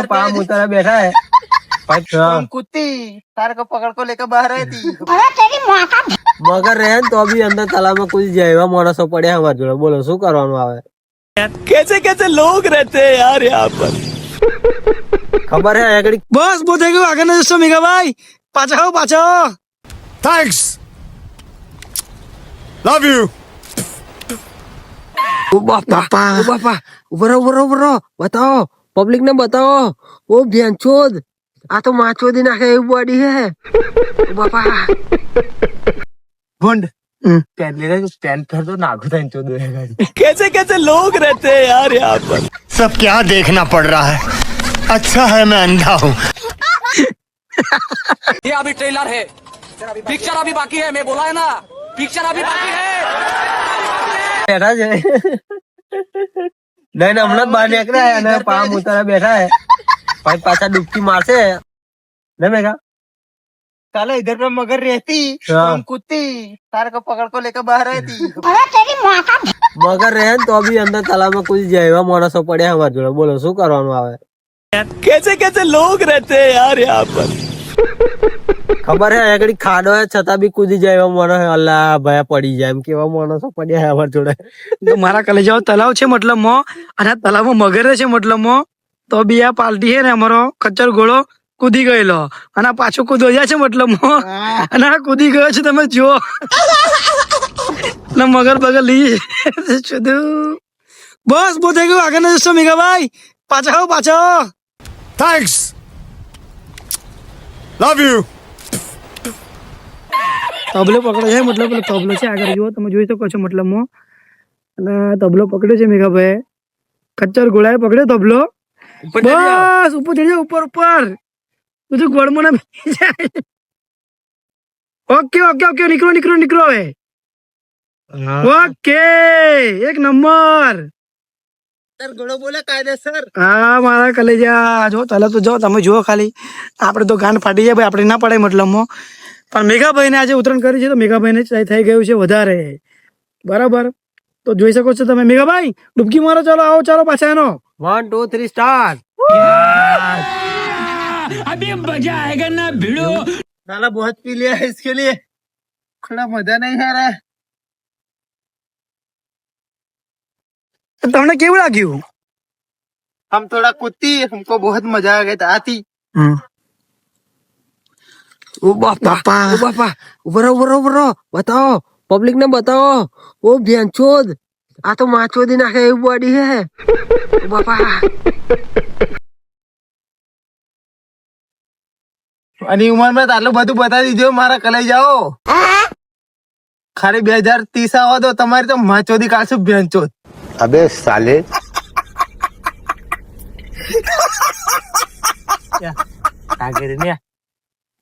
Palm उतारा बैठा है भाई कुत्ती तार को पकड़ को लेकर बाहर आई थी। मगर रहे तो अभी अंदर तालाब में कुछ जाएगा माणसो પડ્યા અમાર જોડે બોલો શું કરવાનું આવે कैसे कैसे लोग रहते हैं यार यहाँ पर। ખબર હે આગળ બસ બહુ થઈ ગયું આગળ જશો મેઘા ભાઈ પાછા આવો પાછા Thanks. Love you. ओ बापा उबरो बताओ पब्लिक ने बताओ ओ भैंचोद आ तो माचोदी नाखे बॉडी है ओ बापा भुंड पहन ले पैंट फिर तो नागू था इंचो देगा। कैसे कैसे लोग रहते हैं यार यहाँ पर। सब क्या देखना पड़ रहा है। अच्छा है मैं अंधा हूँ। ये अभी ट्रेलर है, पिक्चर अभी बाकी है। मैं बोला है ना, पिक्चर अभी बाकी है। बैठा है नहीं ना हमने बाहर निकला है ना पाम उतारा बैठा है भाई पाछा डुबकी मारसे नहीं मेगा साला इधर पे मगर रहती हम कुत्ती तार को पकड़ को लेकर बाहर आई थी। मगर रहे तो अभी अंदर तालाब में कुछ जाएगा माणसो પડ્યા અમાર જોડે બોલો શું કરવાનું આવે कैसे कैसे लोग रहते हैं यार यहाँ पर। ખબર હે આગળ ખાડો હે છતાં બી કૂદી જાય એવા માણસ અલ્લા ભયા પડી જાય એમ કેવા માણસો પડ્યા હે અમાર જોડે તો મારા કલેજાઓ તલાવ છે મતલબમાં અને આ તલાવમાં મગર છે મતલબમાં તો બી આ પાલટી છે ને અમારો કચ્ચર ઘોડો કૂદી ગયેલો અને આ પાછો કૂદવા જાય છે મતલબમાં અને આ કૂદી ગયો છે તમે જુઓ અને મગર બગર લઈ જુદું બસ બહુ થઈ ગયું આગળ જશો મેઘા ભાઈ પાછા આવો પાછા Thanks. Love you. તબલો પકડે છે મતલબ પેલો તબલો છે આગળ જુઓ તમે જોઈ શકો છો મતલબમાં અને તબલો પકડ્યો છે મેઘાભાઈ કચ્ચર ઘોડાએ પકડ્યો તબલો બસ ઉપર ચડી જાઓ ઉપર તું ગોળમાં ના બેસી જાય ઓકે ઓકે ઓકે નીકળો હવે ઓકે એક નંબર सर घोड़ो बोले कायदेसर હા મારા કલેજા જો તલા તો જો તમે જુઓ ખાલી આપણે તો ગાંઠ ફાટી જાય ભાઈ આપણે ના પડાય મતલબમાં પણ મેઘાભાઈને આજે ઉતરણ કરી છે તો મેઘાભાઈને થઈ ગયું છે વધારે બરાબર તો જોઈ શકો છો તમે મેઘાભાઈ ડૂબકી મારો ચાલો આવો ચાલો પાછા એનો 1 2 3 સ્ટાર્ટ अभी मजा आएगा ना भिड़ो। साला बहुत पी लिया है इसके लिए थोड़ा मजा नहीं आ रहा है। તમને કેવું લાગ્યું हम थोड़ा कुत्ती हमको बहुत मजा आ गया था आती ओ बापा उबरो बताओ पब्लिक ने बताओ ओ भैंचोद आ तो माचोदी नाखे बॉडी है ओ बापा અને ઉંમરમાં તો આટલું બધું બતાવી દીધું મારા કલાઈ જાઓ ખાલી 2030 આવો તો તમારી તો માચોદી કાઢશું ભેંચોદ अबे साले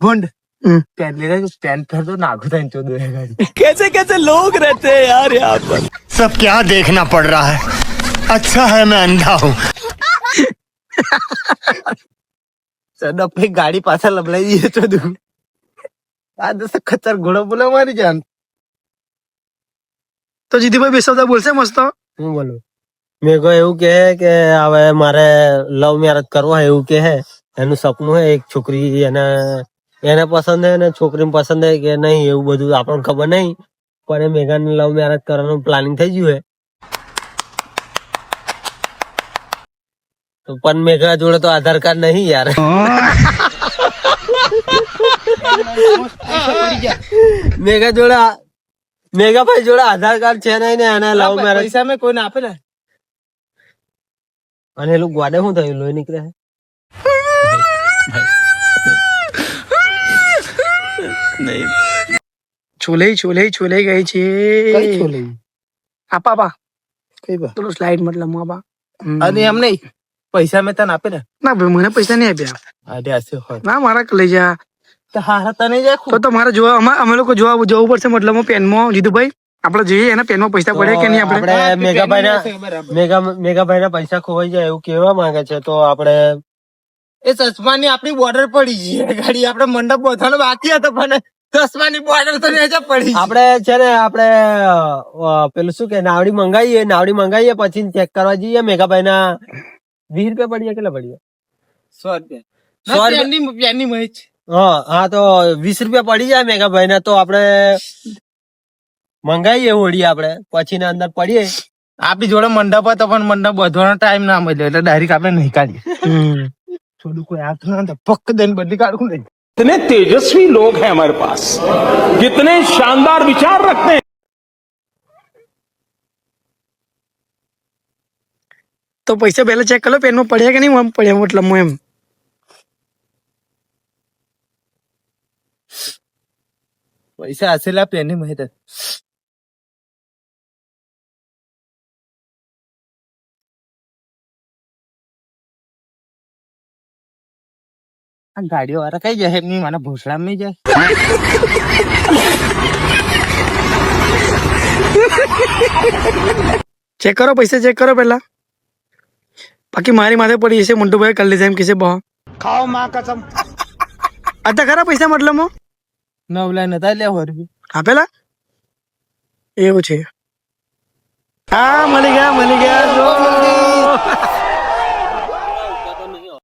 भुंड पहन ले पैंट फिर तो नागू था इंचो देगा। कैसे कैसे लोग रहते हैं यार यहाँ पर। सब क्या देखना पड़ रहा है। अच्छा है मैं अंधा हूँ। सडप पे गाड़ी पाछा लबलाई दिए तो दू આ દસ ખતર ઘોડો બોલે મારી જાન તો જીતીભાઈ બે શબ્દ બોલશે મસ્ત હું બોલું મેં કહો એવું કે હવે મારે લવ મેરેજ કરવો હે એવું કે હે એનું સપનું હે એક છોકરી એને પસંદ હે ને છોકરીને પસંદ હે કે નહીં એવું બધું આપણને ખબર નહીં પણ એ મેઘાને લવ મેરેજ કરવાનું પ્લાનિંગ થઈ ગયું હે તો પણ મેઘા જોડે તો આધાર કાર્ડ નહીં યાર મેઘાભાઈ જોડે આધાર કાર્ડ છે નહીં ને એને લવ મેરેજ પૈસા મેં કોઈને આપે ને અને એલું ગોડે શું થયું લોહી નીકળે છોલે ગઈ છે આપા કઈ બા પેલું સ્લાઇડ મતલબ આપા અને એમ નહીં પૈસા મેં તને આપે ને ના ભાઈ મને પૈસા નહીં આપ્યા અરે આસે હોય ના મારા કલેજા તો હારા તને જાય તો તમારે જોવા અમે લોકો જવું પડશે મતલબ પેનમાં જીતુભાઈ આપણે જોઈએ એના પેનમાં પૈસા પડે કે નહીં આપણે મેઘાભાઈ ના પૈસા ખોવાઈ જાય એવું કેવા માંગે છે તો આપણે એ ચશ્માની આપણી બોર્ડર પડી ગઈ ગાડી આપણે મંડપ પહોંચવાનો બાકી હતો પણ ચશ્માની બોર્ડર તો નેચે પડી આપણે છે ને આપણે પેલું શું કે નાવડી મંગાવીએ પછી ચેક કરવા જઈએ મેઘાભાઈ ના 20 રૂપિયા પડ્યા કેટલા પડ્યા 100 100 રૂપિયા પેનની મહેજ. હા તો 20 રૂપિયા પડી જાય મેઘાભાઈ ને, તો આપણે મંગાઈએ હોડી આપણે પછી ને અંદર પડીએ. આપણી જોડે મંડપ હતો પણ મંડપ બધવાનો ટાઈમ ના મળ્યો એટલે ડાયરેક્ટ આપણે નહીં કાઢીએ. થોડું કોઈ હાથ ના તો પક્ક દઈને બદલી કાઢું નહીં. कितने तेजस्वी लोग हैं हमारे पास, कितने शानदार विचार रखते हैं. તો પૈસા પહેલા ચેક કરો પેનમાં પડ્યા કે નહીં પડ્યા મતલબ એમ. પૈસા હસેલા પેનની મહેજ. આ ગાડીઓ વાળા કઈ જાય એમની મને ભોસડામાં નહીં જાય. ચેક કરો પૈસા ચેક કરો પહેલા, બાકી મારી માથે પડી જશે. મંટુભાઈ કરી લીધા એમ કે છે બહુ खाओ माँ कसम. હતા ખરા પૈસા મતલબમાં 9 લાખ નતા લેવા રૂપિયા. આપેલા એવું છે. હા મળી ગયા જો.